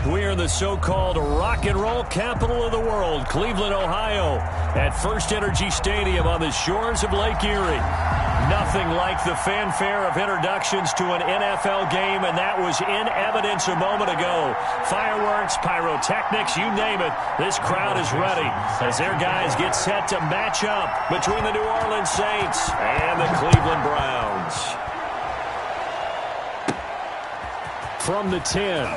We're in the so-called rock and roll capital of the world, Cleveland, Ohio, at First Energy Stadium on the shores of Lake Erie. Nothing like the fanfare of introductions to an NFL game, and that was in evidence a moment ago. Fireworks, pyrotechnics, you name it. This crowd is ready as their guys get set to match up between the New Orleans Saints and the Cleveland Browns. From the 10.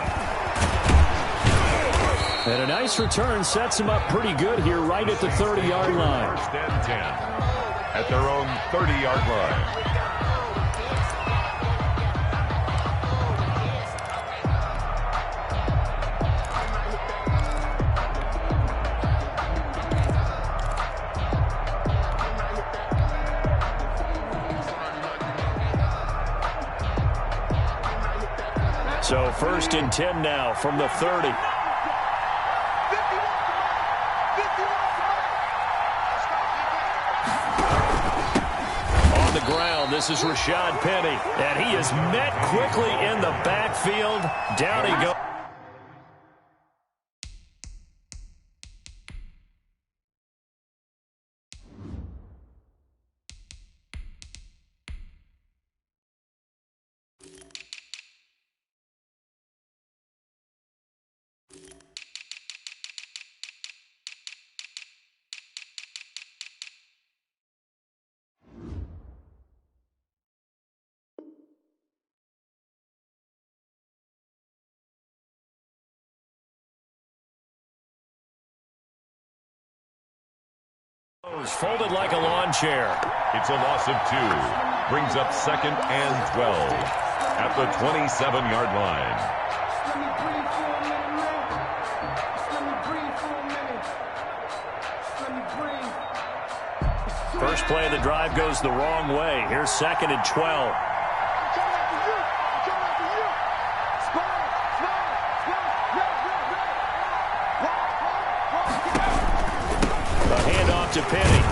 And a nice return sets them up pretty good here right at the 30-yard line. First and 10 at their own 30-yard line. So first and 10 now from the 30. Ground. This is Rashad Penny, and he is met quickly in the backfield. Down he goes. Folded like a lawn chair. It's a loss of 2. Brings up second and 12 at the 27-yard line. First play of the drive goes the wrong way. Here's second and 12. To Penny.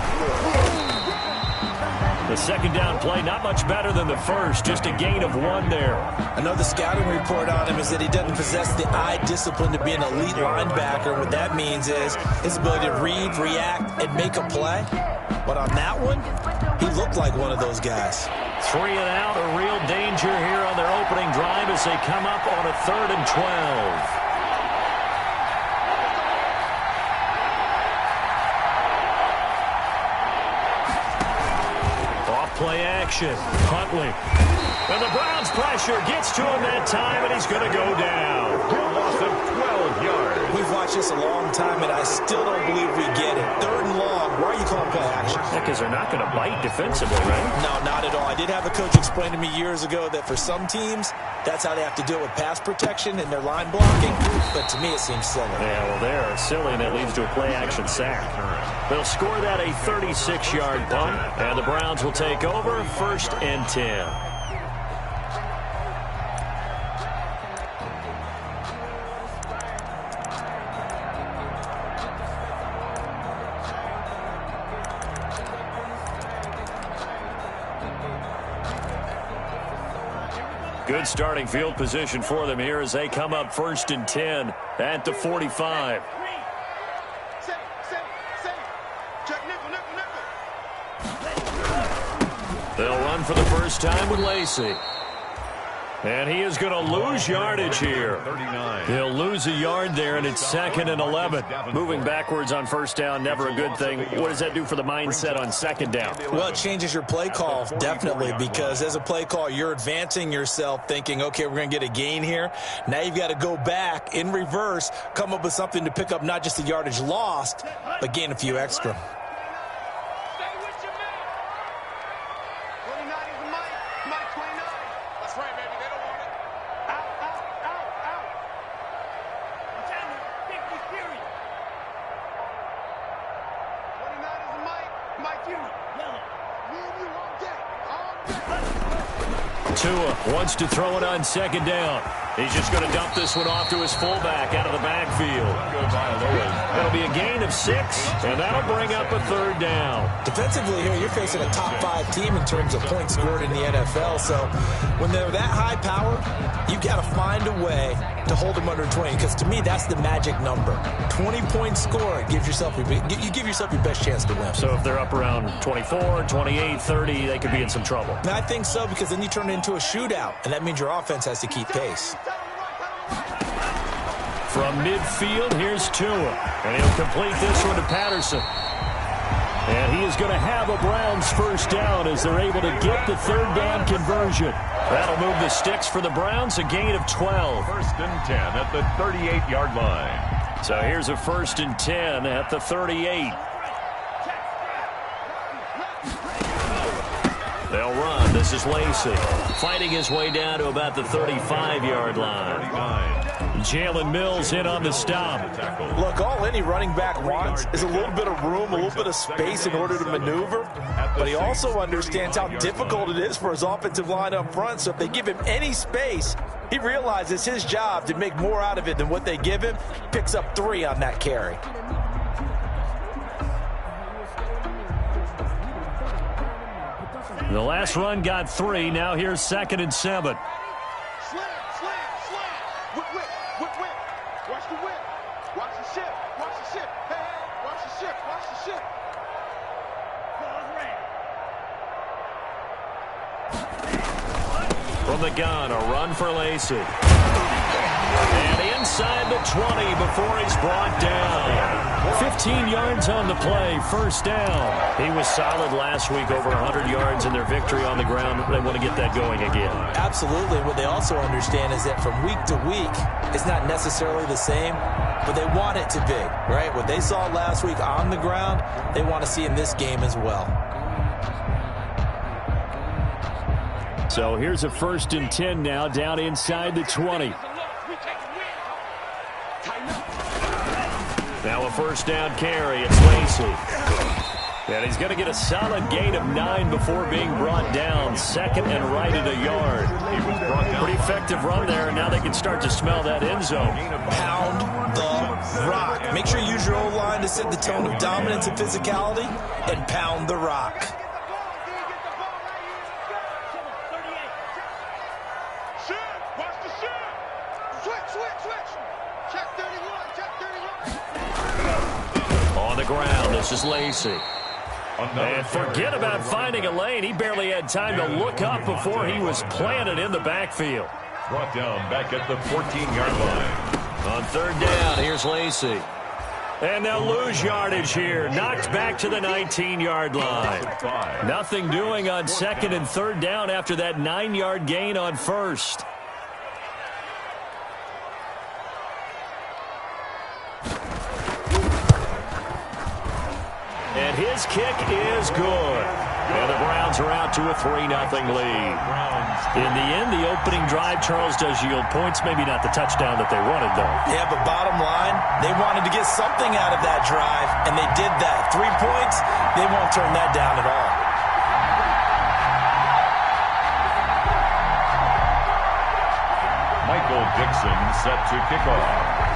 The second down play, not much better than the first, just a gain of 1 there. Another scouting report on him is that he doesn't possess the eye discipline to be an elite linebacker. What that means is his ability to read, react, and make a play. But on that one, he looked like one of those guys. 3 and out, a real danger here on their opening drive as they come up on a 3rd and 12. Play action. Huntley. And the Browns pressure gets to him that time, and he's going to go down. A loss of 12 yards. We've watched this a long time, and I still don't believe we get it. 3rd and long. Why are you calling play action? Because they're not going to bite defensively, right? No, not at all. I did have a coach explain to me years ago that for some teams, that's how they have to deal with pass protection and their line blocking. But to me, it seems silly. Yeah, well, they're silly, and that leads to a play-action sack. They'll score that a 36-yard punt, and the Browns will take over 1st and 10. Good starting field position for them here as they come up 1st and 10 at the 45. They'll run for the first time with Lacey. And he is going to lose yardage here. 39. He'll lose a yard there, and it's 2nd and 11. Moving backwards on first down, never a good thing. What does that do for the mindset on 2nd down? Well, it changes your play call, definitely, because as a play call, you're advancing yourself thinking, okay, we're going to get a gain here. Now you've got to go back in reverse, come up with something to pick up not just the yardage lost, but gain a few extra. Tua wants to throw it on 2nd down. He's just going to dump this one off to his fullback out of the backfield. That'll be a gain of 6, and that'll bring up a 3rd down. Defensively here, you're facing a top 5 team in terms of points scored in the NFL. So when they're that high powered, you've got to find a way to hold them under 20. Because to me, that's the magic number. 20 points scored gives yourself you give yourself your best chance to win. So if they're up around 24, 28, 30, they could be in some trouble. And I think so, because then you turn it into a shootout, and that means your offense has to keep pace. From midfield, here's Tua. And he'll complete this one to Patterson. And he is going to have a Browns 1st down as they're able to get the 3rd down conversion. That'll move the sticks for the Browns, a gain of 12. 1st and 10 at the 38-yard line. So here's a 1st and 10 at the 38. They'll run. This is Lacey fighting his way down to about the 35-yard line. Jalen Mills in on the stop. Look, all any running back wants is a little bit of room, a little bit of space in order to maneuver. But he also understands how difficult it is for his offensive line up front. So if they give him any space, he realizes his job to make more out of it than what they give him. Picks up 3 on that carry. The last run got 3. Now here's 2nd and 7. Slam. Whip. Watch the whip. Watch the ship. Hey, watch the ship. From the gun, a run for Lacey. And inside the 20 before he's brought down. 15 yards on the play, 1st down. He was solid last week, over 100 yards in their victory on the ground. They want to get that going again. Absolutely. What they also understand is that from week to week, it's not necessarily the same, but they want it to be, right? What they saw last week on the ground, they want to see in this game as well. So here's a 1st and 10 now, down inside the 20. Now a 1st down carry. It's Lacey. And he's going to get a solid gain of 9 before being brought down. 2nd and right at a yard. He was brought down. Pretty effective run there, and now they can start to smell that end zone. Pound the rock. Make sure you use your O-line to set the tone of dominance and physicality, and pound the rock. On the ground, this is Lacey. And forget about finding a lane. He barely had time to look up before he was planted in the backfield. Brought down back at the 14-yard line. On 3rd down, here's Lacey. And they'll lose yardage here. Knocked back to the 19-yard line. Nothing doing on 2nd and 3rd down after that 9-yard gain on 1st. And his kick is good. And the Browns are out to a 3-0 lead. In the end, the opening drive, Charles, does yield points. Maybe not the touchdown that they wanted, though. Yeah, but bottom line, they wanted to get something out of that drive, and they did that. 3 points, they won't turn that down at all. Michael Dixon set to kick off.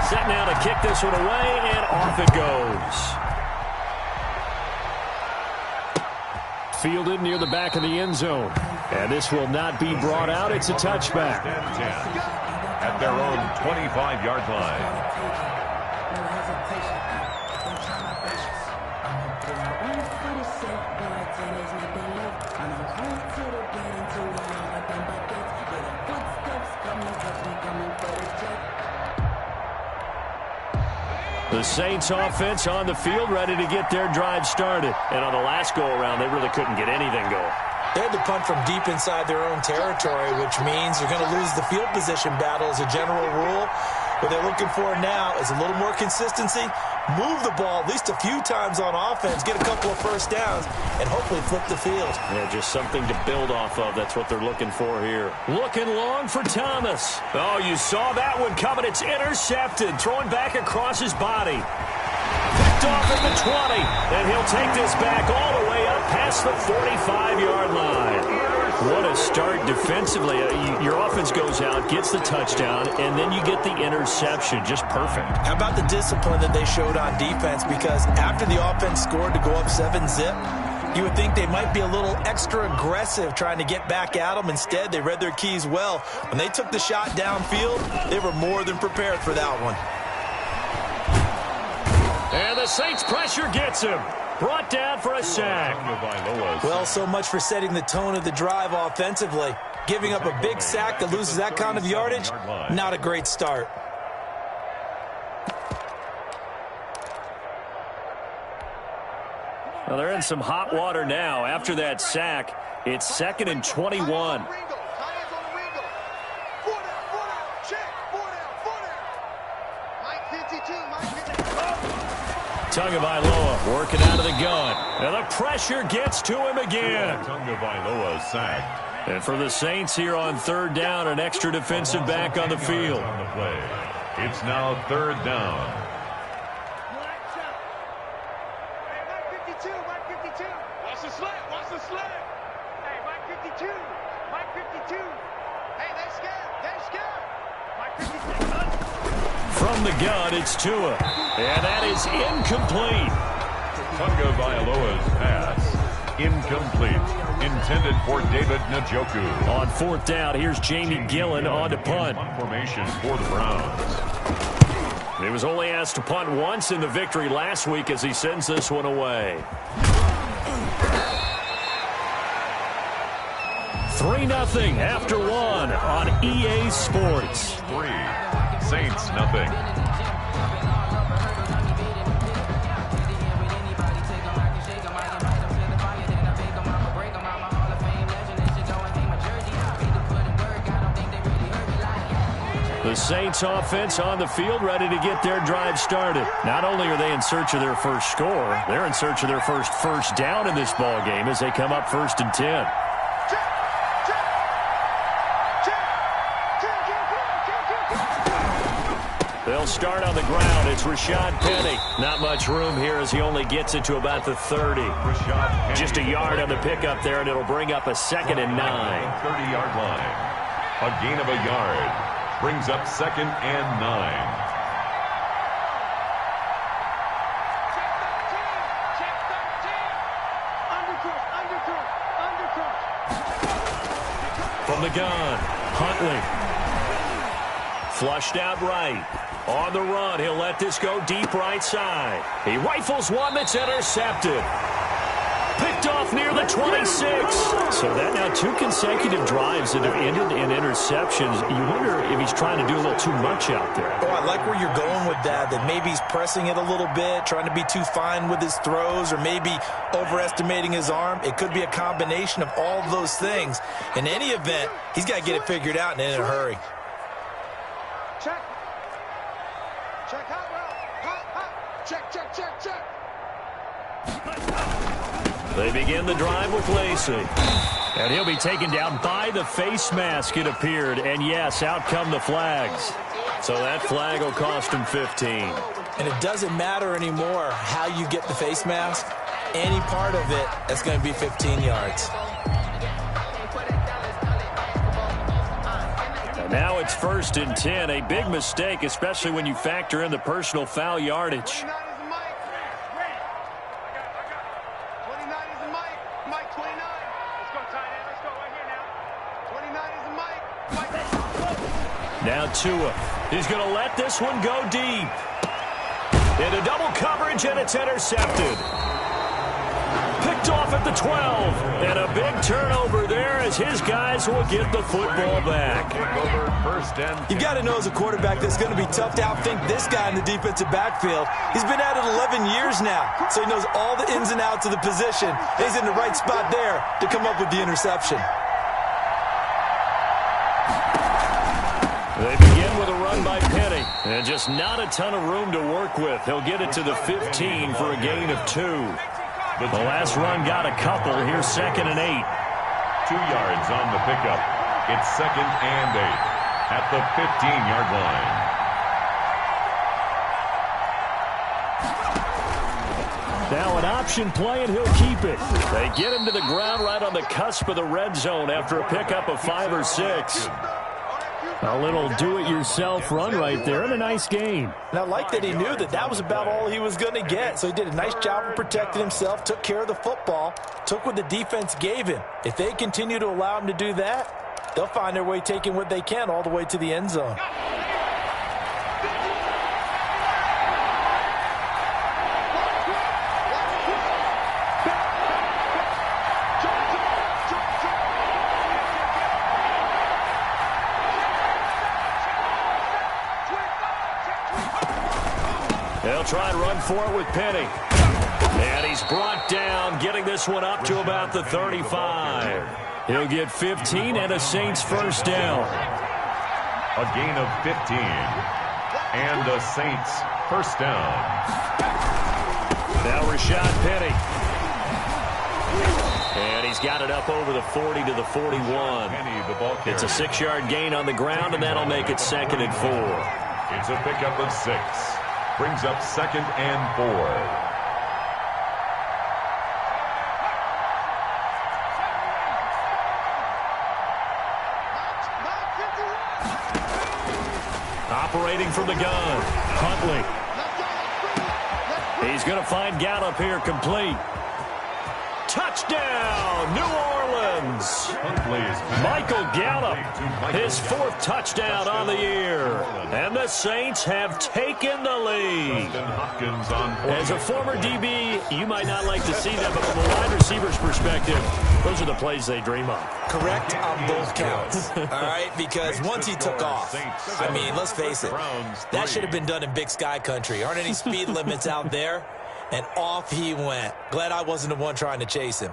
Set now to kick this one away, and off it goes. Fielded near the back of the end zone. And this will not be brought out. It's a touchback. At their own 25-yard line. The Saints offense on the field, ready to get their drive started. And on the last go-around, they really couldn't get anything going. They had to punt from deep inside their own territory, which means you're going to lose the field position battle as a general rule. What they're looking for now is a little more consistency, move the ball at least a few times on offense, get a couple of 1st downs, and hopefully flip the field. Yeah, just something to build off of. That's what they're looking for here. Looking long for Thomas. Oh, you saw that one coming. It's intercepted. Throwing back across his body. Picked off at the 20. And he'll take this back all the way up past the 45-yard line. What a start defensively. Your offense goes out, gets the touchdown, and then you get the interception. Just perfect. How about the discipline that they showed on defense? Because after the offense scored to go up 7-zip, you would think they might be a little extra aggressive trying to get back at them. Instead, they read their keys well. When they took the shot downfield, they were more than prepared for that one. And the Saints pressure gets him. Brought down for a sack. Well, so much for setting the tone of the drive offensively. Giving up a big sack that loses that kind of yardage, not a great start. Well, they're in some hot water now. After that sack, it's 2nd and 21. Tagovailoa working out of the gun. And the pressure gets to him again. Tagovailoa sacked. And for the Saints here on 3rd down, an extra defensive back on the field. On the play. It's now 3rd down. Watch the slant. Watch the slant. Hey, Mike 52. Mike 52. Hey, they're scared. They're scared. Mike 52. From the gun, it's Tua. And that is incomplete. Tagovailoa's pass. Incomplete. Intended for David Njoku. On 4th down, here's Jamie Gillen on to punt. Formation for the Browns. He was only asked to punt once in the victory last week as he sends this one away. 3-0 after 1 on EA Sports. 3. Saints nothing. The Saints offense on the field ready to get their drive started. Not only are they in search of their first score, they're in search of their first down in this ball game as they come up 1st and 10. They'll start on the ground. It's Rashad Penny. Not much room here as he only gets it to about the 30. Just a yard on the pickup there, and it'll bring up a 2nd and 9. 30-yard line. A gain of a yard. Brings up 2nd and 9. From the gun, Huntley. Flushed out right. On the run, he'll let this go deep right side. He rifles one that's intercepted. Picked off near the 26. So that now 2 consecutive drives that have ended in interceptions. You wonder if he's trying to do a little too much out there. Oh, I like where you're going with that maybe he's pressing it a little bit, trying to be too fine with his throws, or maybe overestimating his arm. It could be a combination of all of those things. In any event, he's got to get it figured out and in a hurry. Check. Check hot route. Hot. Check. They begin the drive with Lacey. And he'll be taken down by the face mask, it appeared. And yes, out come the flags. So that flag will cost him 15. And it doesn't matter anymore how you get the face mask. Any part of it, that's going to be 15 yards. And now it's 1st and 10. A big mistake, especially when you factor in the personal foul yardage. Now Tua. He's going to let this one go deep. Into double coverage, and it's intercepted. Picked off at the 12. And a big turnover there as his guys will get the football back. You've got to know as a quarterback that's going to be tough to outthink this guy in the defensive backfield. He's been at it 11 years now, so he knows all the ins and outs of the position. He's in the right spot there to come up with the interception. They begin with a run by Penny. And just not a ton of room to work with. He'll get it to the 15 for a gain of 2. The last run got a couple. Here's 2nd and 8. 2 yards on the pickup. It's 2nd and 8 at the 15-yard line. Now an option play, and he'll keep it. They get him to the ground right on the cusp of the red zone after a pickup of 5 or 6. A little do-it-yourself run right there, and a nice gain. And I like that he knew that that was about all he was going to get. So he did a nice job of protecting himself, took care of the football, took what the defense gave him. If they continue to allow him to do that, they'll find their way taking what they can all the way to the end zone. They'll try and run for it with Penny. And he's brought down, getting this one up to about the 35. He'll get 15 and a Saints first down. A gain of 15. And the Saints first down. Now Rashad Penny. And he's got it up over the 40 to the 41. Penny, the ball carrier. It's a 6-yard gain on the ground, and that'll make it 2nd and 4. It's a pickup of 6. Brings up 2nd and 4. Operating from the gun, Huntley. He's going to find Gallup here, complete. Touchdown, New Orleans. Michael Gallup, his 4th touchdown on the year. And the Saints have taken the lead. As a former DB, you might not like to see that, but from a wide receiver's perspective, those are the plays they dream of. Correct on both counts, all right? Because once he took off, I mean, let's face it, that should have been done in Big Sky country. Aren't any speed limits out there? And off he went. Glad I wasn't the one trying to chase him.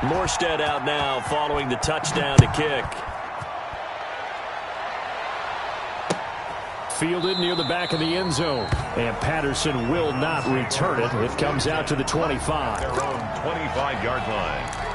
Morstead out now following the touchdown to kick. Fielded near the back of the end zone. And Patterson will not return it. It comes out to the 25. Their own 25-yard line.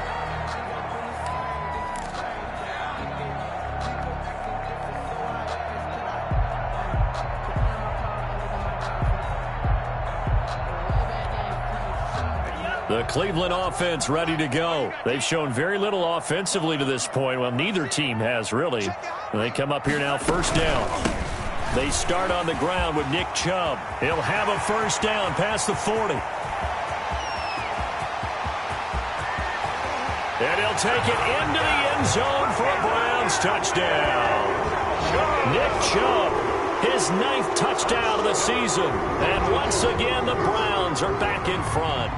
The Cleveland offense ready to go. They've shown very little offensively to this point. Well, neither team has, really. They come up here now, first down. They start on the ground with Nick Chubb. He'll have a first down past the 40. And he'll take it into the end zone for a Browns touchdown. Nick Chubb, his 9th touchdown of the season. And once again, the Browns are back in front.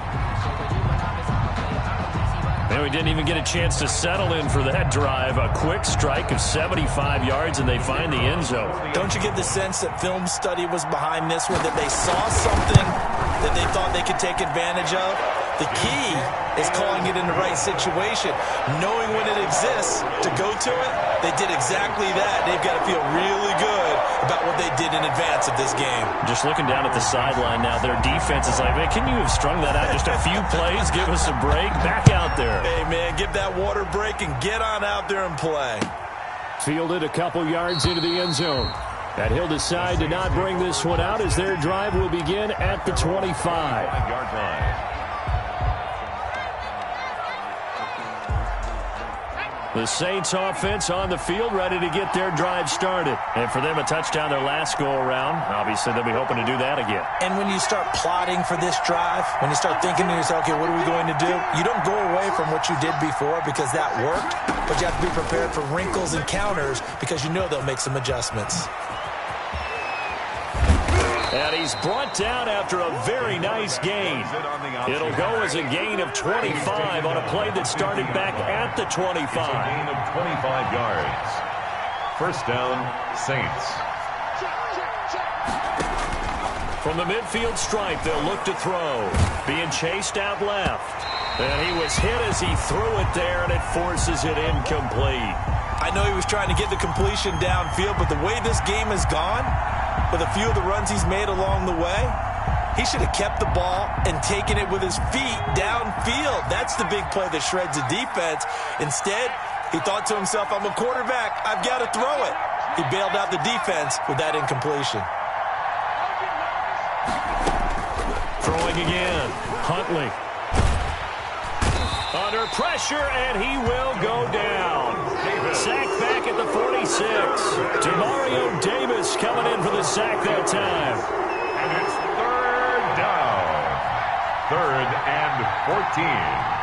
And we didn't even get a chance to settle in for that drive. A quick strike of 75 yards, and they find the end zone. Don't you get the sense that film study was behind this one, that they saw something that they thought they could take advantage of? The key is calling it in the right situation. Knowing when it exists to go to it, they did exactly that. They've got to feel really good about what they did in advance of this game. Just looking down at the sideline now, their defense is like, man, can you have strung that out just a few plays? Give us a break. Back out there. Hey, man, give that water break and get on out there and play. Fielded a couple yards into the end zone. And he'll decide to not bring this one out as their drive will begin at the 25-yard line. The Saints offense on the field ready to get their drive started. And for them, a touchdown their last go-around. Obviously, they'll be hoping to do that again. And when you start plotting for this drive, when you start thinking to yourself, okay, what are we going to do? You don't go away from what you did before because that worked, but you have to be prepared for wrinkles and counters because you know they'll make some adjustments. And he's brought down after a very nice gain. It'll go as a gain of 25 on a play that started back at the 25. It's a gain of 25 yards. First down, Saints. From the midfield stripe, they'll look to throw. Being chased out left. And he was hit as he threw it there, and it forces it incomplete. I know he was trying to get the completion downfield, but the way this game has gone, with a few of the runs he's made along the way, he should have kept the ball and taken it with his feet downfield. That's the big play that shreds the defense. Instead, he thought to himself, I'm a quarterback. I've got to throw it. He bailed out the defense with that incompletion. Throwing again. Huntley. Under pressure, and he will go down. Sacked back at the 46. Demario Davis coming in for the sack that time. And it's third down. 3rd and 14.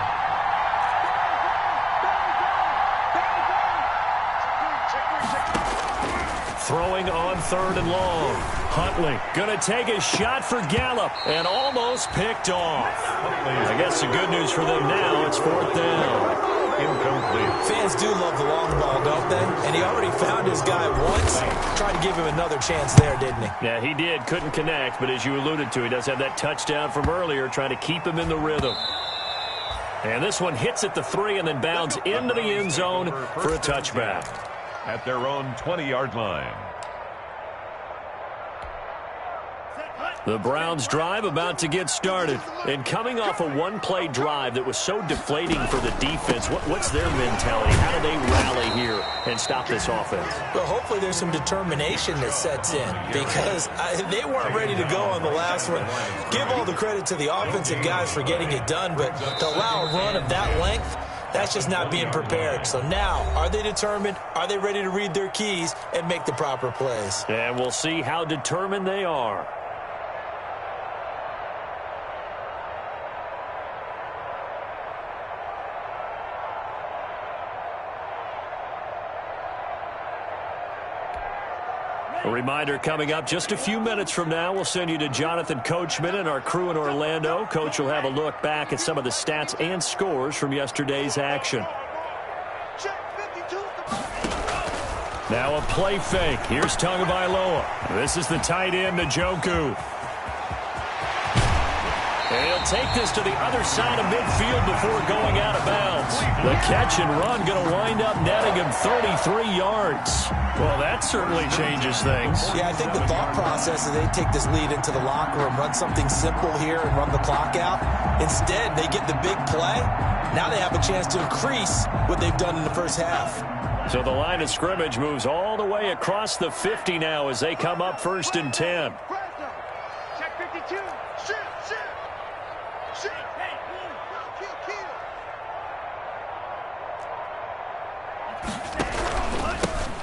Throwing on 3rd and long. Huntley going to take a shot for Gallup and almost picked off. I guess the good news for them now, it's 4th down. Incomplete. Fans do love the long ball, don't they? And he already found his guy once. Tried to give him another chance there, didn't he? Yeah, he did. Couldn't connect, but as you alluded to, he does have that touchdown from earlier, trying to keep him in the rhythm. And this one hits at the 3 and then bounds into the end zone for a touchback. At their own 20-yard line. The Browns drive about to get started. And coming off a one-play drive that was so deflating for the defense, what's their mentality? How do they rally here and stop this offense? Well, hopefully there's some determination that sets in because they weren't ready to go on the last one. Give all the credit to the offensive guys for getting it done, but to allow a run of that length, that's just not being prepared. So now, are they determined? Are they ready to read their keys and make the proper plays? And we'll see how determined they are. A reminder coming up just a few minutes from now, we'll send you to Jonathan Coachman and our crew in Orlando. Coach will have a look back at some of the stats and scores from yesterday's action. Now a play fake. Here's Tagovailoa. This is the tight end, Njoku. And he'll take this to the other side of midfield before going out of bounds. The catch and run going to wind up netting him 33 yards. Well, that certainly changes things. Yeah, I think the thought process is they take this lead into the locker room, run something simple here and run the clock out. Instead, they get the big play. Now they have a chance to increase what they've done in the first half. So the line of scrimmage moves all the way across the 50 now as they come up 1st and 10. Check 52. Shoot.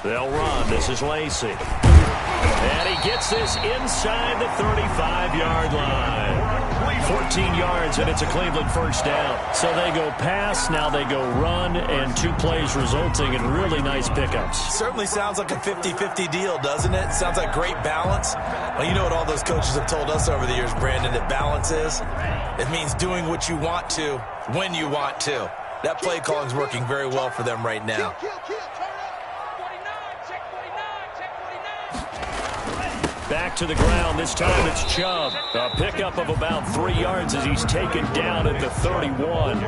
They'll run. This is Lacey. And he gets this inside the 35-yard line. 14 yards, and it's a Cleveland first down. So they go pass, now they go run, and 2 plays resulting in really nice pickups. Certainly sounds like a 50-50 deal, doesn't it? Sounds like great balance. Well, you know what all those coaches have told us over the years, Brandon, that balance is? It means doing what you want to when you want to. That play calling is working very well for them right now. Back to the ground. This time it's Chubb. A pickup of about 3 yards as he's taken down at the 31.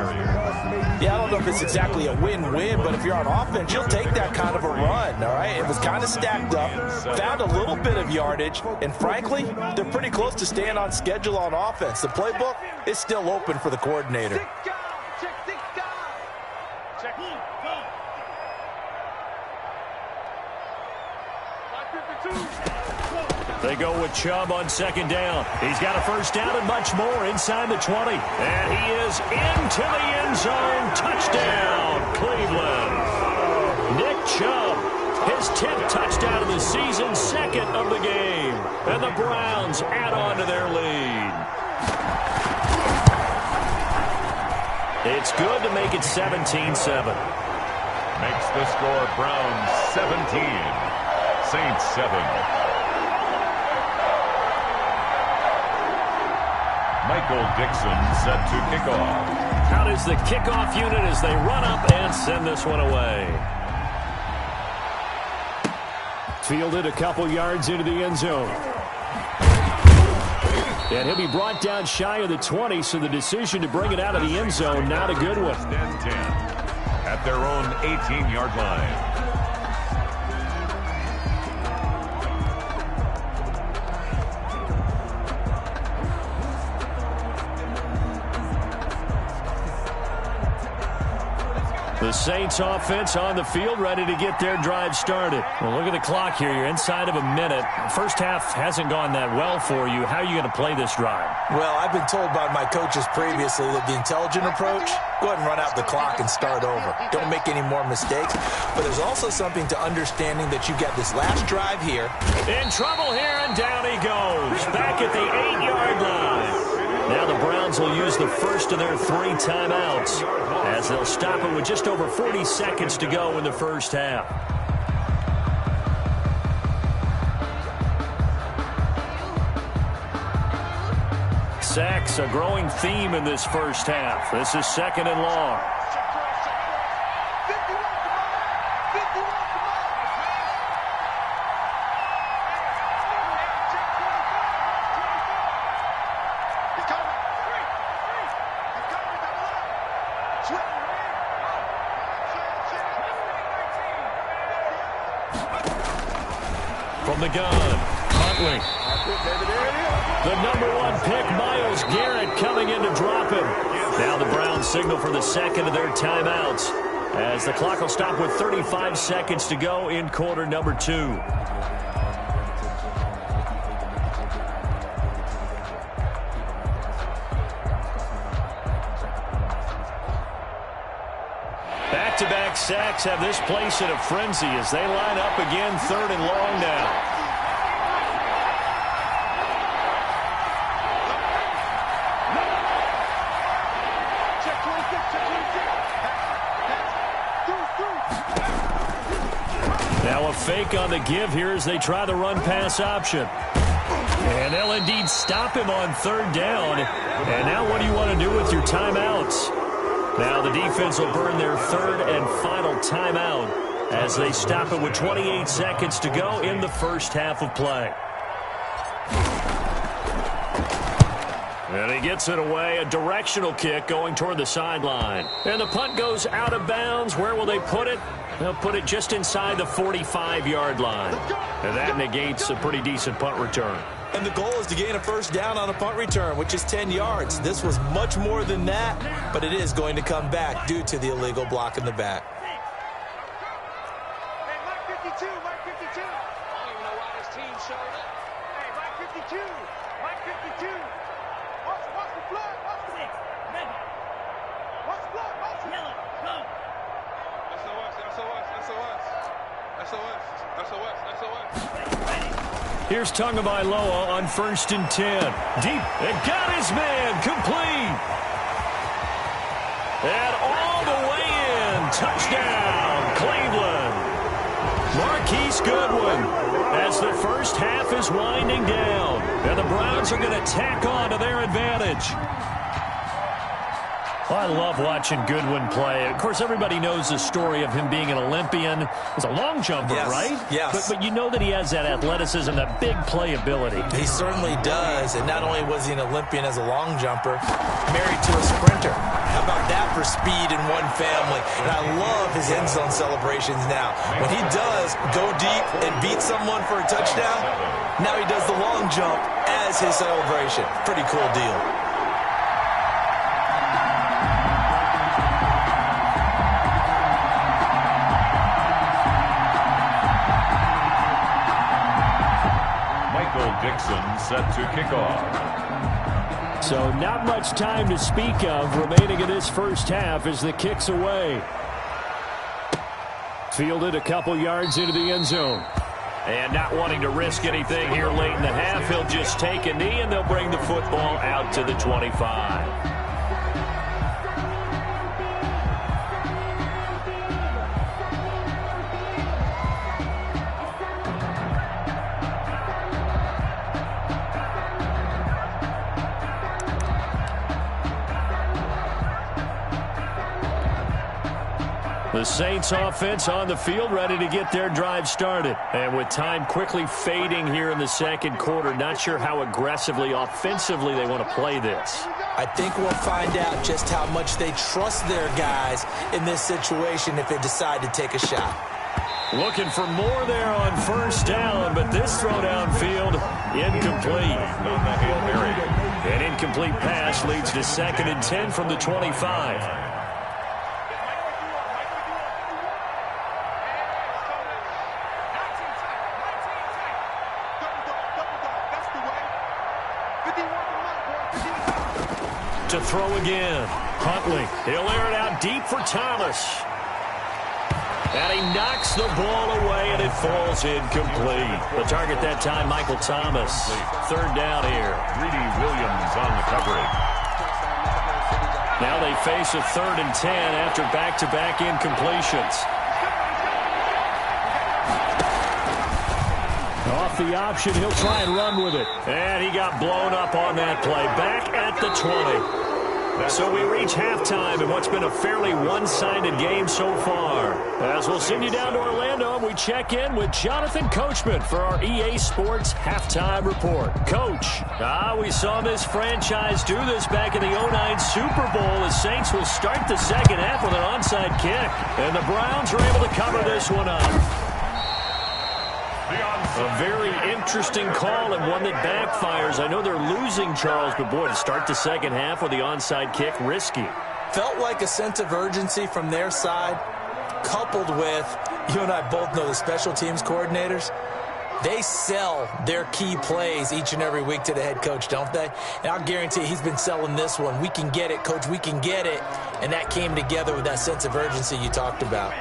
Yeah, I don't know if it's exactly a win-win, but if you're on offense, you'll take that kind of a run, all right? It was kind of stacked up, found a little bit of yardage, and frankly, they're pretty close to staying on schedule on offense. The playbook is still open for the coordinator. They go with Chubb on 2nd down. He's got a first down and much more inside the 20. And he is into the end zone. Touchdown, Cleveland. Nick Chubb, his 10th touchdown of the season, 2nd of the game. And the Browns add on to their lead. It's good to make it 17-7. Makes the score Browns 17, Saints 7. Michael Dixon set to kick off. Out is the kickoff unit as they run up and send this one away. Fielded a couple yards into the end zone. And he'll be brought down shy of the 20, so the decision to bring it out of the end zone, not a good one. 10 at their own 18-yard line. The Saints offense on the field, ready to get their drive started. Well, look at the clock here. You're inside of a minute. First half hasn't gone that well for you. How are you going to play this drive? Well, I've been told by my coaches previously that the intelligent approach, go ahead and run out the clock and start over. Don't make any more mistakes. But there's also something to understanding that you got this last drive here. In trouble here, and down he goes. Back at the 8-yard line. Now the Browns will use the first of their 3 timeouts as they'll stop it with just over 40 seconds to go in the first half. Sacks, a growing theme in this first half. This is 2nd and long. From the gun, Huntley. The #1 pick, Myles Garrett, coming in to drop him. Now the Browns signal for the second of their timeouts as the clock will stop with 35 seconds to go in quarter number 2. Back-to-back sacks have this place in a frenzy as they line up again, 3rd and long now. Now a fake on the give here as they try the run-pass option. And they'll indeed stop him on 3rd down. And now what do you want to do with your timeouts? Now the defense will burn their 3rd and final timeout as they stop it with 28 seconds to go in the first half of play. And he gets it away, a directional kick going toward the sideline. And the punt goes out of bounds. Where will they put it? They'll put it just inside the 45-yard line. And that negates a pretty decent punt return. And the goal is to gain a first down on a punt return, which is 10 yards. This was much more than that, but it is going to come back due to the illegal block in the back. Hey, Mike 52, Mike 52. I don't even know why this team showed up. Hey, Mike 52, Mike 52. What's the flood? What's the 6, maybe. What's the flood? What's the yellow? Go. SOS. Here's Tagovailoa on 1st and 10. Deep, and got his man, complete. And all the way in, touchdown, Cleveland. Marquise Goodwin as the first half is winding down. And the Browns are going to tack on to their advantage. Well, I love watching Goodwin play. Of course, everybody knows the story of him being an Olympian. He's a long jumper, yes, right? Yes. But you know that he has that athleticism, that big playability. He certainly does. And not only was he an Olympian as a long jumper, married to a sprinter. How about that for speed in one family? And I love his end zone celebrations now. When he does go deep and beat someone for a touchdown, now he does the long jump as his celebration. Pretty cool deal. Dixon set to kick off. So not much time to speak of remaining in this first half as the kick's away. Fielded a couple yards into the end zone. And not wanting to risk anything here late in the half, he'll just take a knee and they'll bring the football out to the 25. The Saints offense on the field ready to get their drive started. And with time quickly fading here in the second quarter, not sure how aggressively, offensively they want to play this. I think we'll find out just how much they trust their guys in this situation if they decide to take a shot. Looking for more there on 1st down, but this throw downfield incomplete. An incomplete pass leads to 2nd and 10 from the 25. To throw again. Huntley. He'll air it out deep for Thomas. And he knocks the ball away, and it falls incomplete. The target that time, Michael Thomas. Third down here. Greedy Williams on the coverage. Now they face a 3rd and 10 after back-to-back incompletions. Off the option, he'll try and run with it. And he got blown up on that play. Back at the 20. So we reach halftime in what's been a fairly one-sided game so far. As we'll send you down to Orlando, we check in with Jonathan Coachman for our EA Sports Halftime Report. Coach, we saw this franchise do this back in the 09 Super Bowl. The Saints will start the second half with an onside kick. And the Browns are able to cover this one up. A very interesting call and one that backfires. I know they're losing, Charles, but boy, to start the second half with the onside kick, risky. Felt like a sense of urgency from their side, coupled with, you and I both know the special teams coordinators. They sell their key plays each and every week to the head coach, don't they? And I'll guarantee he's been selling this one. We can get it, coach, we can get it. And that came together with that sense of urgency you talked about.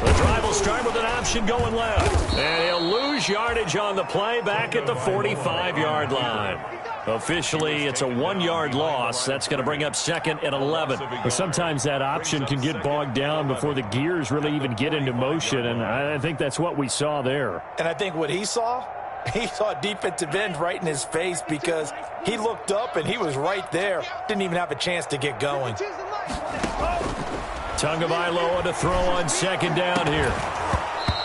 The drive will start with an option going left. And he'll lose yardage on the play back at the 45-yard line. Officially, it's a 1-yard loss. That's going to bring up 2nd and 11. Well, sometimes that option can get bogged down before the gears really even get into motion, and I think that's what we saw there. And I think what he saw a defensive end right in his face because he looked up and he was right there. Didn't even have a chance to get going. Tagovailoa to throw on 2nd down here.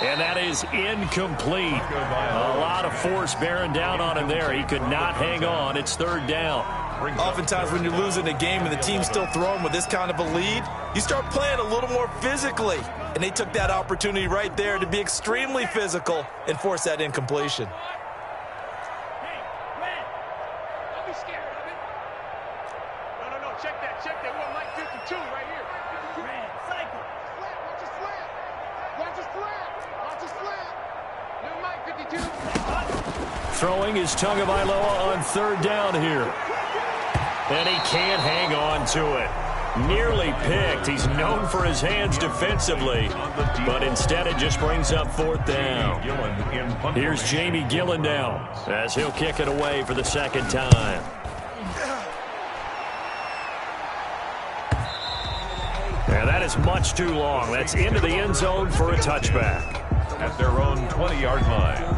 And that is incomplete. A lot of force bearing down on him there. He could not hang on. It's 3rd down. Oftentimes when you're losing a game and the team's still throwing with this kind of a lead, you start playing a little more physically. And they took that opportunity right there to be extremely physical and force that incompletion. Don't be scared of it. No, check that. We're Mike 52 right here. Cycle. Watch his slant. Watch his slant. New Mike 52. Throwing is Tagovailoa on 3rd down here. And he can't hang on to it. Nearly picked. He's known for his hands defensively, but instead it just brings up 4th down. Here's Jamie Gillen now as he'll kick it away for the 2nd time. And that is much too long. That's into the end zone for a touchback. At their own 20-yard line.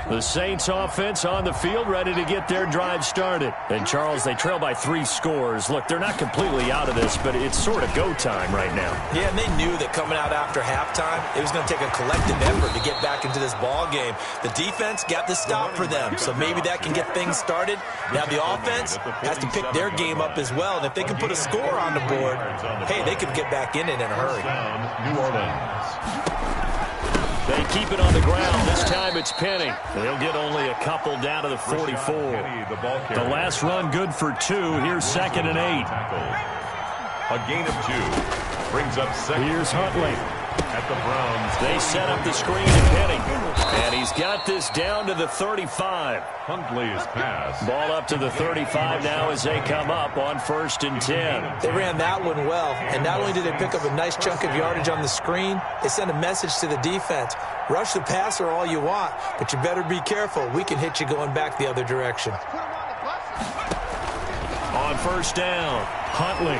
The Saints offense on the field ready to get their drive started. And, Charles, they trail by 3 scores. Look, they're not completely out of this, but it's sort of go time right now. Yeah, and they knew that coming out after halftime, it was going to take a collective effort to get back into this ball game. The defense got the stop for them, so maybe that can get things started. Now the offense has to pick their game up as well. And if they can put a score on the board, hey, they could get back in it in a hurry. New Orleans. They keep it on the ground. This time it's Penny. They'll get only a couple down to the 44. The last run good for 2. Here's 2nd and 8. A gain of 2. Brings up 2nd. Here's Huntley. At the Browns. They set up the screen to Penny. And he's got this down to the 35. Huntley's pass. Ball up to the 35 now as they come up on 1st and 10. They ran that one well, and not only did they pick up a nice chunk of yardage on the screen, they sent a message to the defense. Rush the passer all you want, but you better be careful. We can hit you going back the other direction. On 1st down, Huntley.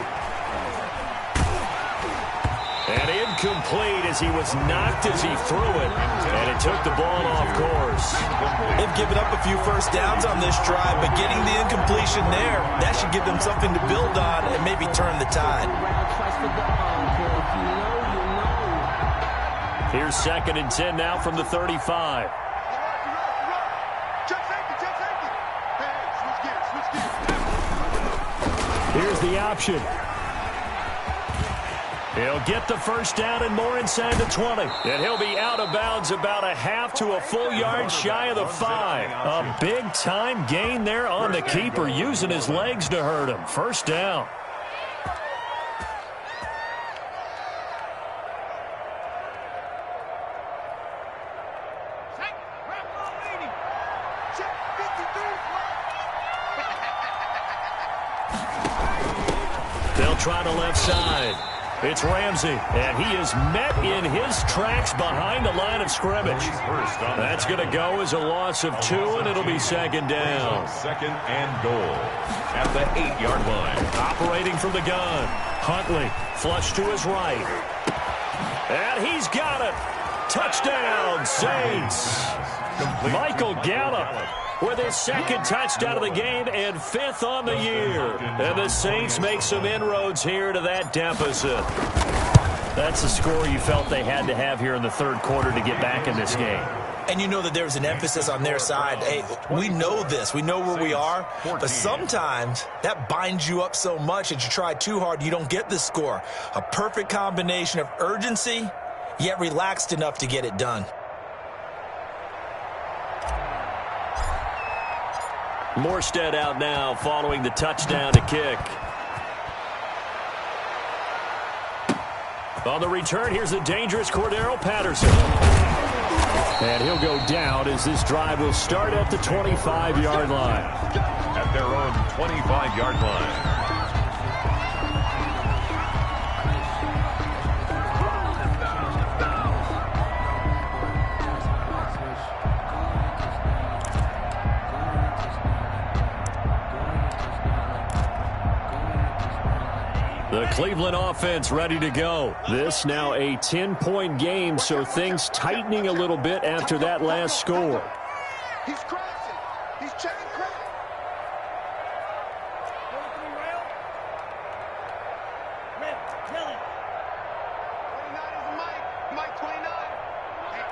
And incomplete as he was knocked as he threw it. And it took the ball off course. They've given up a few first downs on this drive, but getting the incompletion there, that should give them something to build on and maybe turn the tide. Here's 2nd and 10 now from the 35. Here's the option. He'll get the 1st down and more inside the 20. And he'll be out of bounds about a half to a full yard shy of the 5. A big-time gain there on the keeper, using his legs to hurt him. 1st down. They'll try the left side. It's Ramsey, and he is met in his tracks behind the line of scrimmage. That's going to go as a loss of 2, and it'll be second down. Second and goal at the 8-yard line. Operating from the gun. Huntley, flush to his right. And he's got it. Touchdown, Saints. Michael Gallup with his second touchdown of the game and 5th on the year. And the Saints make some inroads here to that deficit. That's the score you felt they had to have here in the third quarter to get back in this game. And you know that there's an emphasis on their side. Hey, we know this. We know where we are. But sometimes that binds you up so much that you try too hard, you don't get the score. A perfect combination of urgency, yet relaxed enough to get it done. Morstead out now following the touchdown to kick. On the return, here's the dangerous Cordero Patterson. And he'll go down as this drive will start at the 25-yard line. At their own 25-yard line. The Cleveland offense ready to go. This now a 10-point game, so things tightening a little bit after that last score. He's crashing. He's chain crashing. 23 rail. Red, yelling. 29 is the mic. Mic 29. Hey,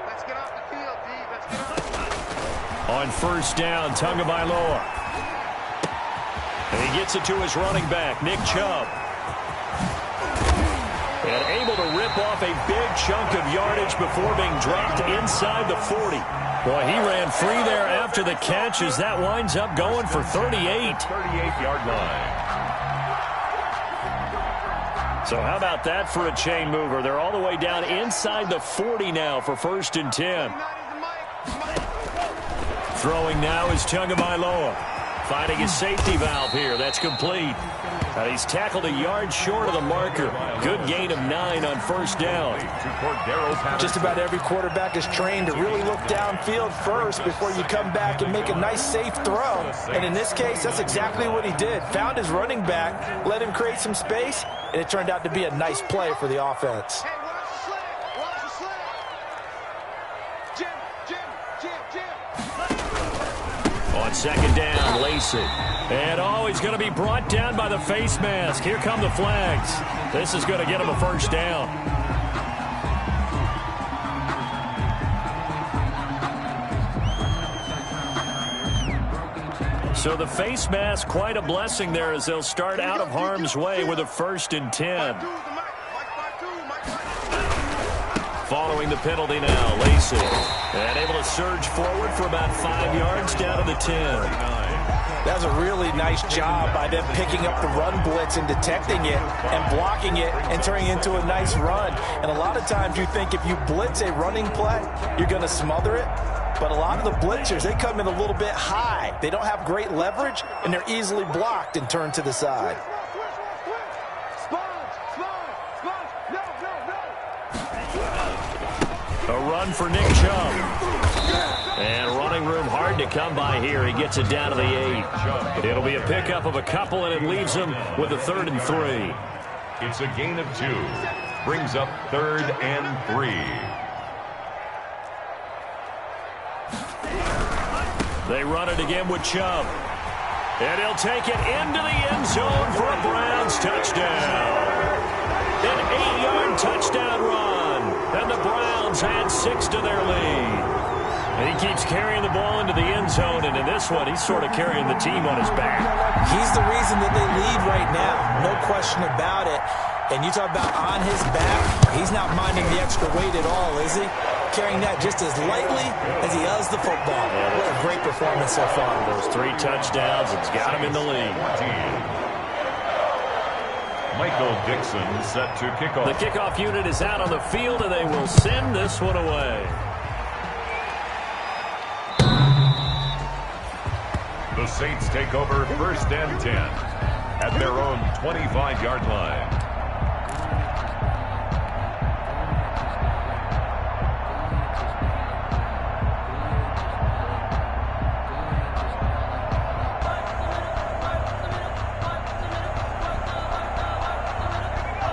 let's get off the field, D. Let's get off. On first down, Tagovailoa. And he gets it to his running back, Nick Chubb. And able to rip off a big chunk of yardage before being dropped inside the 40. Boy, he ran free there after the catch as that winds up going for 38. 38-yard line. So how about that for a chain mover? They're all the way down inside the 40 now for first and 10. 29 is the mic. Throwing now is Tagovailoa. Finding his safety valve here. That's complete. He's tackled a yard short of the marker. Good gain of 9 on first down. Just about every quarterback is trained to really look downfield first before you come back and make a nice, safe throw. And in this case, that's exactly what he did. Found his running back, let him create some space, and it turned out to be a nice play for the offense. Hey, watch the slant. Watch the slant. Jim. On second down, Lacey. And he's going to be brought down by the face mask. Here come the flags. This is going to get him a first down. So the face mask, quite a blessing there as they'll start out of harm's way with a first and 10. Following the penalty now, Lacey. And able to surge forward for about 5 yards down to the 10. That was a really nice job by them picking up the run blitz and detecting it and blocking it and turning it into a nice run. And a lot of times you think if you blitz a running play, you're going to smother it. But a lot of the blitzers, they come in a little bit high. They don't have great leverage, and they're easily blocked and turned to the side. A run for Nick Chubb. And running room hard to come by here. He gets it down to the 8. It'll be a pickup of a couple, and it leaves him with a 3rd and 3. It's a gain of 2. Brings up 3rd and 3. They run it again with Chubb. And he'll take it into the end zone for a Browns touchdown. An 8-yard touchdown run. And the Browns add 6 to their lead. And he keeps carrying the ball into the end zone, and in this one, he's sort of carrying the team on his back. He's the reason that they lead right now. No question about it. And you talk about on his back, he's not minding the extra weight at all, is he? Carrying that just as lightly as he does the football. What a great performance so far. Those 3 touchdowns, it's got him in the lead. Michael Dixon set to kick off. The kickoff unit is out on the field, and they will send this one away. The The Saints take over 1st and 10 at their own 25-yard line.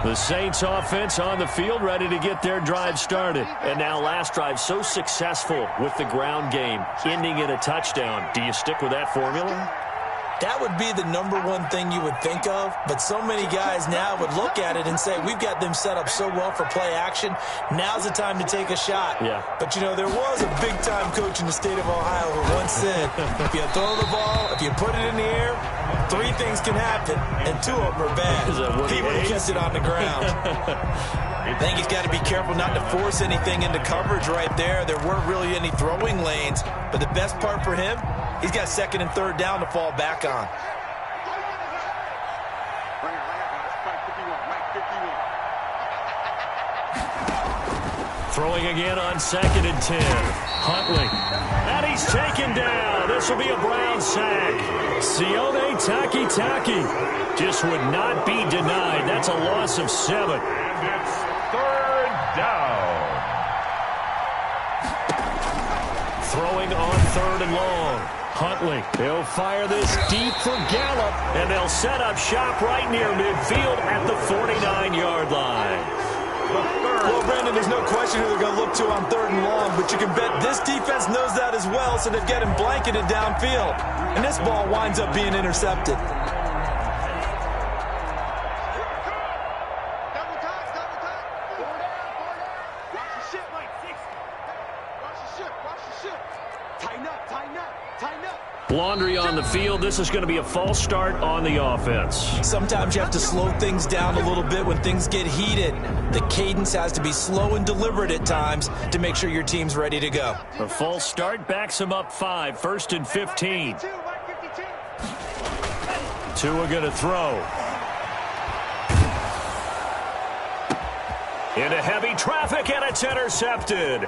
The Saints offense on the field, ready to get their drive started. And now last drive so successful with the ground game, ending in a touchdown. Do you stick with that formula? That would be the #1 thing you would think of, but so many guys now would look at it and say, we've got them set up so well for play action. Now's the time to take a shot. Yeah. But, you know, there was a big-time coach in the state of Ohio who once said, if you throw the ball, if you put it in the air, 3 things can happen, and 2 of them are bad. He would have kept it on the ground. I think he's got to be careful not to force anything into coverage right there. There weren't really any throwing lanes, but the best part for him, he's got 2nd and 3rd down to fall back on. Throwing again on 2nd and 10. Huntley. And he's taken down. This will be a Brown sack. Sione Takitaki just would not be denied. That's a loss of 7. And it's 3rd down. Throwing on 3rd and long. Huntley. He'll fire this deep for Gallup, and they'll set up shop right near midfield at the 49-yard line. Well, Brandon, there's no question who they're going to look to on 3rd and long, but you can bet this defense knows that as well, so they've got him blanketed downfield. And this ball winds up being intercepted. Laundry on the field. This is going to be a false start on the offense. Sometimes you have to slow things down a little bit when things get heated. The cadence has to be slow and deliberate at times to make sure your team's ready to go. A false start backs him up 5. 1st and 15. Tua going to throw. Into heavy traffic, and it's intercepted.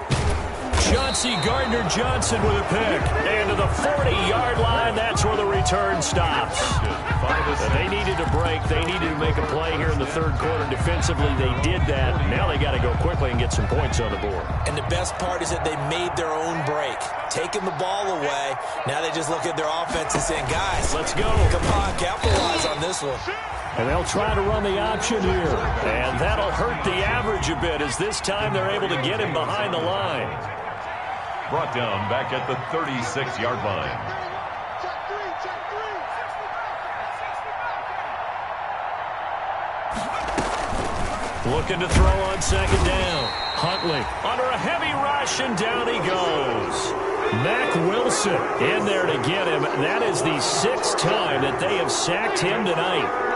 Chauncey Gardner-Johnson with a pick. And to the 40-yard line, that's where the return stops. They needed a break. They needed to make a play here in the 3rd quarter defensively. They did that. Now they got to go quickly and get some points on the board. And the best part is that they made their own break. Taking the ball away. Now they just look at their offense and saying, guys, let's go. Come on, capitalize on this one. And they'll try to run the option here. And that'll hurt the average a bit as this time they're able to get him behind the line. Brought down back at the 36-yard line. Looking to throw on 2nd down. Huntley under a heavy rush, and down he goes. Mack Wilson in there to get him. That is the 6th time that they have sacked him tonight.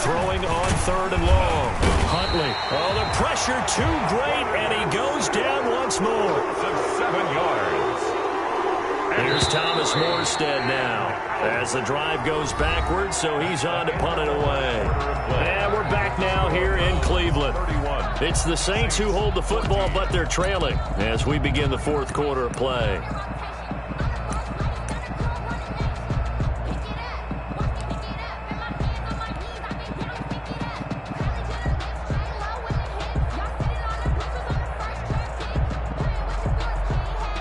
Throwing on 3rd and long. Huntley. Oh, the pressure too great, and he goes down once more. 7 yards. Here's Thomas Morstead now as the drive goes backwards, so he's on to punt it away. And we're back now here in Cleveland. It's the Saints who hold the football, but they're trailing as we begin the 4th quarter of play.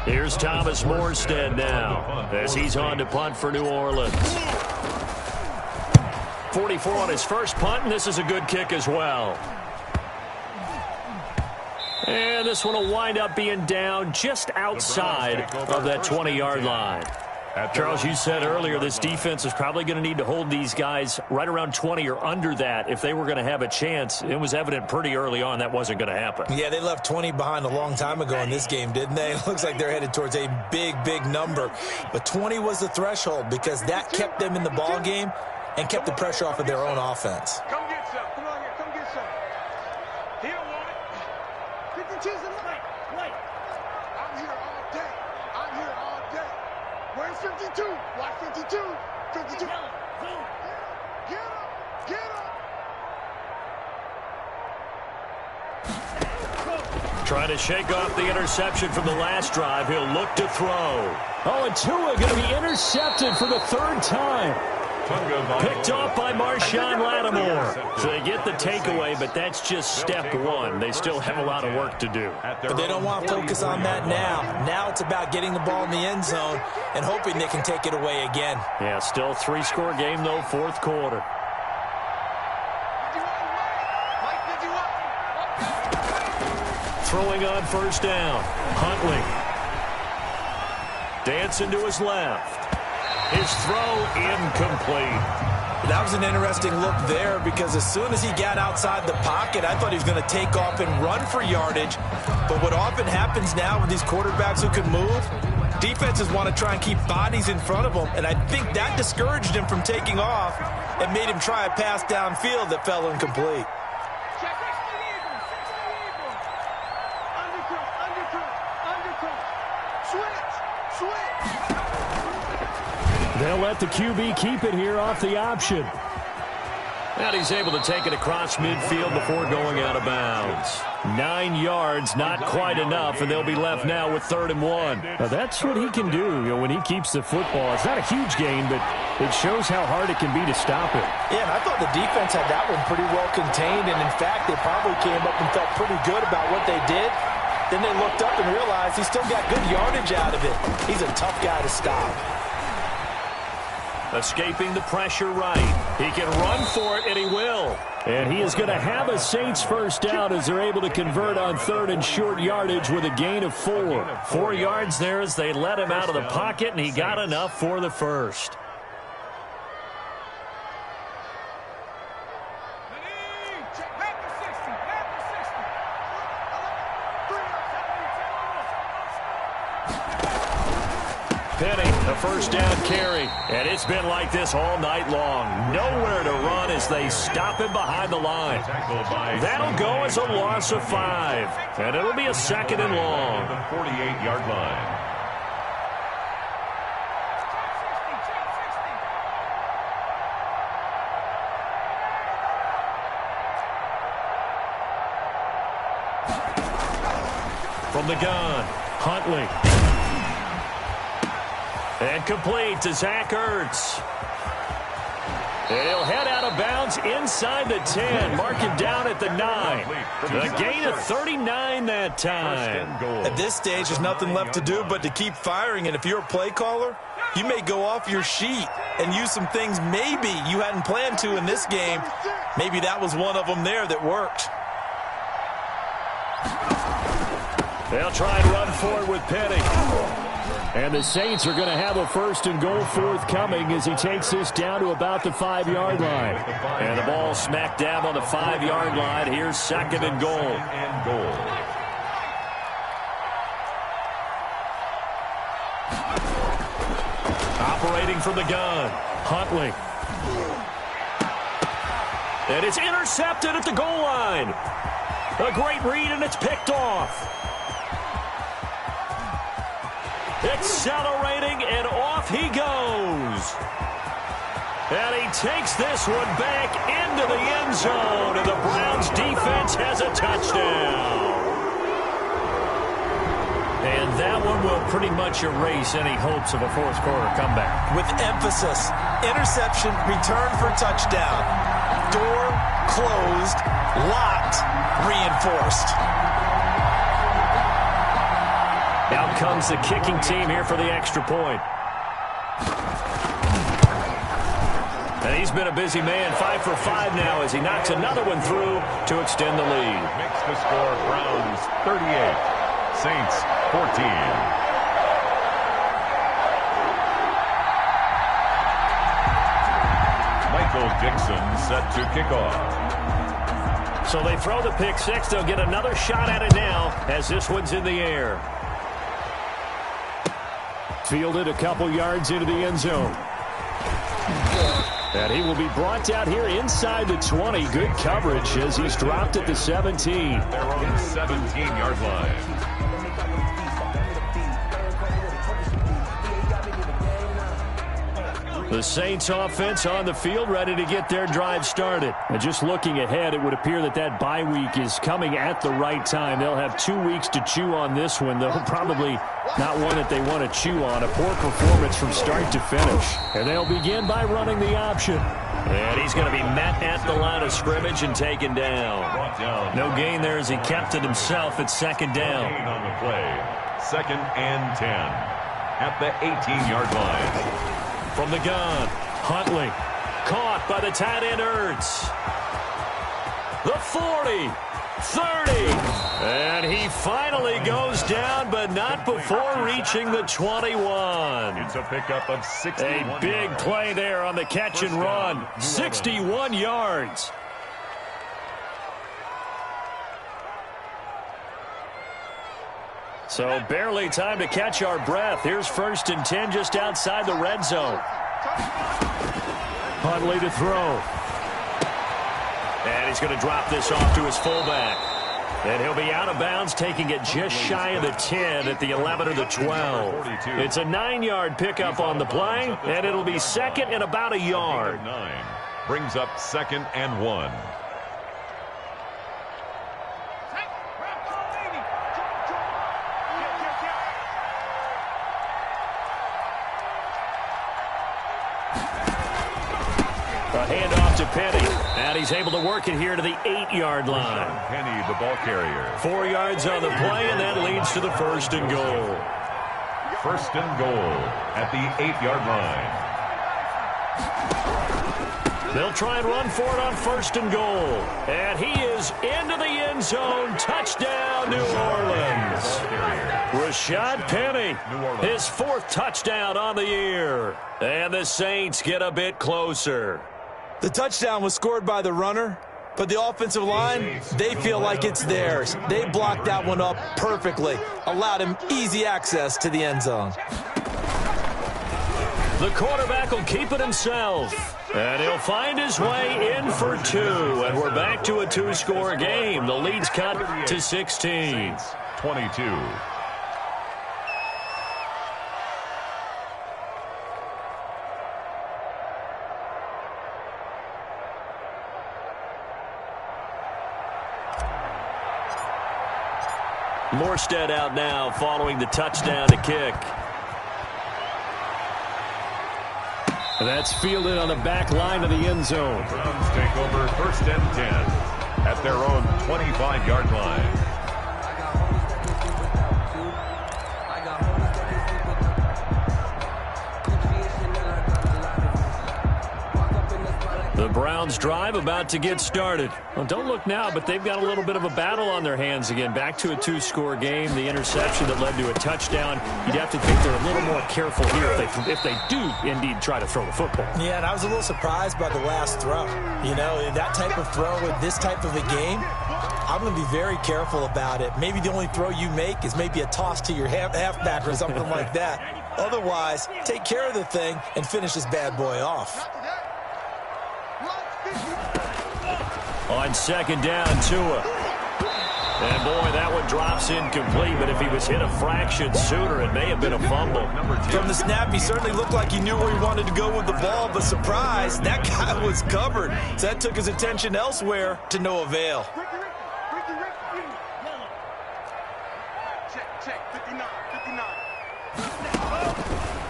Here's Thomas Morstead now as he's on to punt for New Orleans. 44 on his first punt, and this is a good kick as well. And this one will wind up being down just outside of that 20-yard line. Charles, you said earlier this defense is probably going to need to hold these guys right around 20 or under that if they were going to have a chance. It was evident pretty early on that wasn't going to happen. Yeah, they left 20 behind a long time ago in this game, didn't they? It looks like they're headed towards a big, big number. But 20 was the threshold because that kept them in the ball game and kept the pressure off of their own offense. Come get some. Come on here. Come get some. He don't want it. 52's in the light. I'm here all day. I'm here all day. Where's 52? Watch 52. 52. Get up. Get up. Trying to shake off the interception from the last drive. He'll look to throw. Oh, and Tua going to be intercepted for the third time. Picked off by Marshawn Lattimore. So they get the takeaway, but that's just step one. They still have a lot of work to do. But they don't want to focus on that now. Now it's about getting the ball in the end zone and hoping they can take it away again. Yeah, still 3-score game, though, fourth quarter. Throwing on first down. Huntley. Dancing to his left. His throw incomplete. That was an interesting look there because as soon as he got outside the pocket, I thought he was going to take off and run for yardage. But what often happens now with these quarterbacks who can move, defenses want to try and keep bodies in front of them. And I think that discouraged him from taking off and made him try a pass downfield that fell incomplete. They'll let the QB keep it here off the option. And he's able to take it across midfield before going out of bounds. 9 yards, not quite enough, and they'll be left now with 3rd and 1. Now that's what he can do, when he keeps the football. It's not a huge gain, but it shows how hard it can be to stop it. Yeah, and I thought the defense had that one pretty well contained, and in fact, they probably came up and felt pretty good about what they did. Then they looked up and realized he still got good yardage out of it. He's a tough guy to stop. Escaping the pressure right. He can run for it, and he will. And he is going to have a Saints first down as they're able to convert on 3rd and short yardage with a gain of 4. 4 yards there as they let him out of the pocket, and he got enough for the first. Penny, a first down carry. And it's been like this all night long. Nowhere to run as they stop him behind the line. That'll go as a loss of 5. And it'll be a 2nd and long. The 48-yard line. From the gun, Huntley. And complete to Zach Ertz. And he'll head out of bounds inside the 10. Mark him down at the 9. A gain of 39 that time. At this stage, there's nothing left to do but to keep firing. And if you're a play caller, you may go off your sheet and use some things maybe you hadn't planned to in this game. Maybe that was one of them there that worked. They'll try and run forward with Penny. And the Saints are going to have a 1st and goal forthcoming as he takes this down to about the 5-yard line. And the ball smack dab on the 5-yard line. Here's 2nd and goal. Operating from the gun, Huntley. And it's intercepted at the goal line. A great read, and it's picked off. Accelerating, and off he goes. And he takes this one back into the end zone, and the Browns defense has a touchdown. And that one will pretty much erase any hopes of a fourth quarter comeback. With emphasis, interception, return for touchdown. Door closed, locked, reinforced. Out comes the kicking team here for the extra point. And he's been a busy man, 5 for 5 now as he knocks another one through to extend the lead. Makes the score Browns 38, Saints 14. Michael Dixon set to kick off. So they throw the pick six. They'll get another shot at it now as this one's in the air. Fielded a couple yards into the end zone. And he will be brought out here inside the 20. Good coverage as he's dropped at the 17. They're on the 17-yard line. The Saints offense on the field, ready to get their drive started. And just looking ahead, it would appear that bye week is coming at the right time. They'll have 2 weeks to chew on this one, though probably not one that they want to chew on. A poor performance from start to finish. And they'll begin by running the option. And he's going to be met at the line of scrimmage and taken down. No gain there as he kept it himself at second down. On the play, 2nd and 10 at the 18-yard line. From the gun, Huntley, caught by the tight end Ertz. The 40, 30, and he finally goes down, but not before reaching the 21. It's a pickup of 61 A big yards. play there on the catch and run, 61 yards. So barely time to catch our breath. Here's 1st and 10 just outside the red zone. Huntley to throw. And he's going to drop this off to his fullback. And he'll be out of bounds, taking it just shy of the 10 at the 11 or the 12. It's a 9-yard pickup on the play, and it'll be 2nd and about a yard. 9 brings up 2nd and 1. A handoff to Penny. And he's able to work it here to the 8-yard line. Penny, the ball carrier. 4 yards on the play, and that leads to the 1st and goal. 1st and goal at the 8-yard line. They'll try and run for it on 1st and goal. And he is into the end zone. Touchdown, New Orleans. Rashad Penny, his 4th touchdown on the year. And the Saints get a bit closer. The touchdown was scored by the runner, but the offensive line, they feel like it's theirs. They blocked that one up perfectly, allowed him easy access to the end zone. The quarterback will keep it himself, and he'll find his way in for 2, and we're back to a 2-score game. The lead's cut to 16. 22. Morstead out now following the touchdown to kick. That's fielded on the back line of the end zone. Browns take over 1st and 10 at their own 25-yard line. The Browns drive about to get started. Well, don't look now, but they've got a little bit of a battle on their hands again. Back to a 2-score game. The interception that led to a touchdown. You'd have to think they're a little more careful here if they do indeed try to throw the football. Yeah, and I was a little surprised by the last throw. You know, that type of throw in this type of a game, I'm going to be very careful about it. Maybe the only throw you make is maybe a toss to your halfback or something like that. Otherwise, take care of the thing and finish this bad boy off. On 2nd down, Tua. And, boy, that one drops incomplete, but if he was hit a fraction sooner, it may have been a fumble. From the snap, he certainly looked like he knew where he wanted to go with the ball, but surprise, that guy was covered. So that took his attention elsewhere to no avail.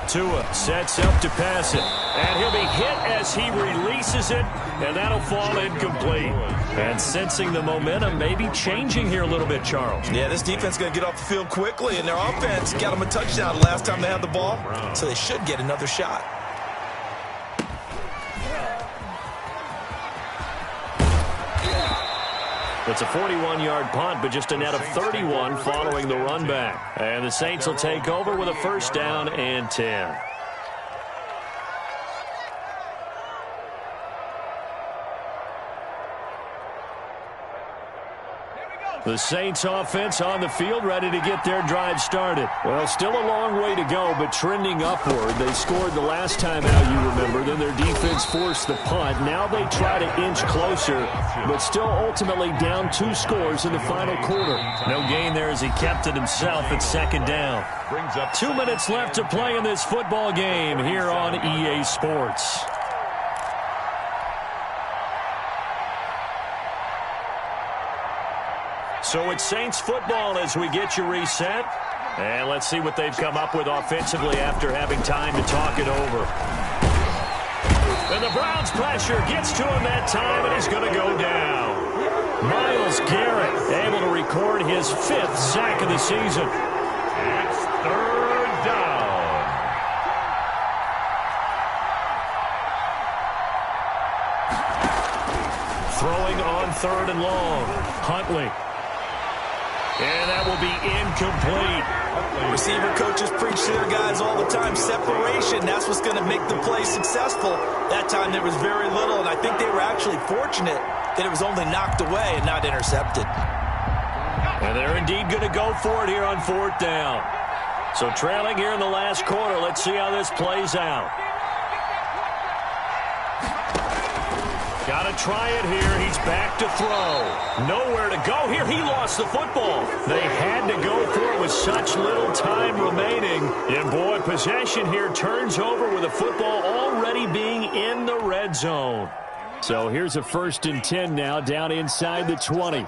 Tua sets up to pass it, and he'll be hit as he releases it, and that'll fall incomplete. And sensing the momentum may be changing here a little bit, Charles. Yeah, this defense is going to get off the field quickly, and their offense got them a touchdown last time they had the ball, so they should get another shot. It's a 41-yard punt, but just a net of 31 following the run back. And the Saints will take over with a 1st down and 10. The Saints offense on the field, ready to get their drive started. Well, still a long way to go, but trending upward. They scored the last time out, you remember. Then their defense forced the punt. Now they try to inch closer, but still ultimately down 2 scores in the final quarter. No gain there as he kept it himself at second down. 2 minutes left to play in this football game here on EA Sports. So it's Saints football as we get you reset. And let's see what they've come up with offensively after having time to talk it over. And the Browns' pressure gets to him that time, and he's going to go down. Myles Garrett able to record his 5th sack of the season. It's third down. Throwing on 3rd and long. Huntley. And that will be incomplete. Receiver coaches preach to their guys all the time. Separation, that's what's going to make the play successful. That time there was very little, and I think they were actually fortunate that it was only knocked away and not intercepted. And they're indeed going to go for it here on 4th down. So trailing here in the last quarter, let's see how this plays out. Got to try it here. He's back to throw. Nowhere to go here. He lost the football. They had to go for it with such little time remaining. And, boy, possession here turns over with the football already being in the red zone. So here's a 1st and 10 now down inside the 20.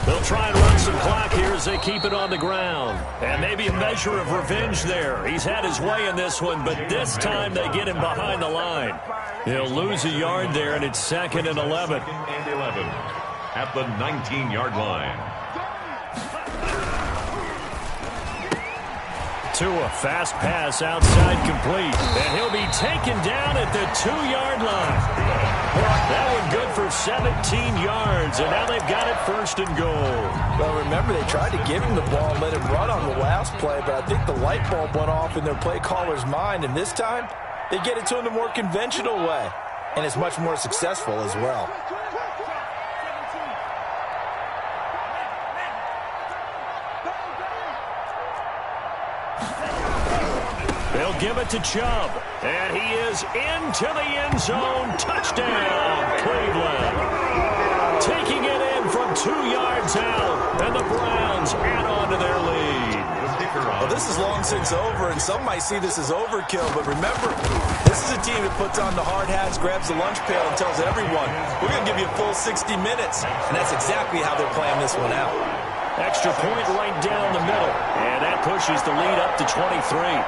They'll try and run some clock here as they keep it on the ground. And maybe a measure of revenge there. He's had his way in this one, but this time they get him behind the line. He'll lose a yard there, and it's 2nd and 11. 2nd and 11 at the 19-yard line. Tua, fast pass outside complete. And he'll be taken down at the 2-yard line. That one good for 17 yards, and now they've got it 1st and goal. Well, remember, they tried to give him the ball and let him run on the last play, but I think the light bulb went off in their play caller's mind, and this time they get it to him the more conventional way, and it's much more successful as well. They'll give it to Chubb, and he is into the end zone. Touchdown, Cleveland. Taking it in from 2 yards out, and the Browns add on to their lead. Well, this is long since over, and some might see this as overkill, but remember, this is a team that puts on the hard hats, grabs the lunch pail, and tells everyone, we're going to give you a full 60 minutes, and that's exactly how they're playing this one out. Extra point right down the middle, and that pushes the lead up to 23.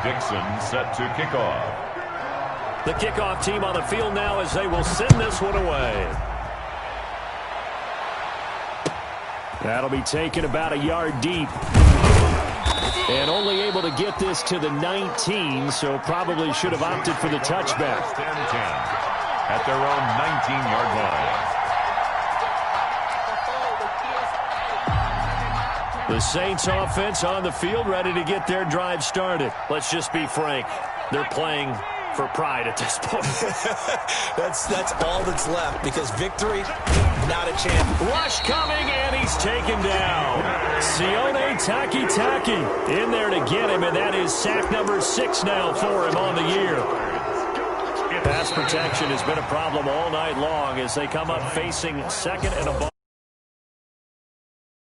Dixon set to kick off. The kickoff team on the field now as they will send this one away. That'll be taken about a yard deep. And only able to get this to the 19, so probably should have opted for the touchback. 1st and 10 at their own 19-yard line. The Saints offense on the field, ready to get their drive started. Let's just be frank. They're playing for pride at this point. That's all that's left, because victory, not a chance. Rush coming, and he's taken down. Sione Takitaki in there to get him, and that is sack number 6 now for him on the year. Pass protection has been a problem all night long as they come up facing 2nd and a ball.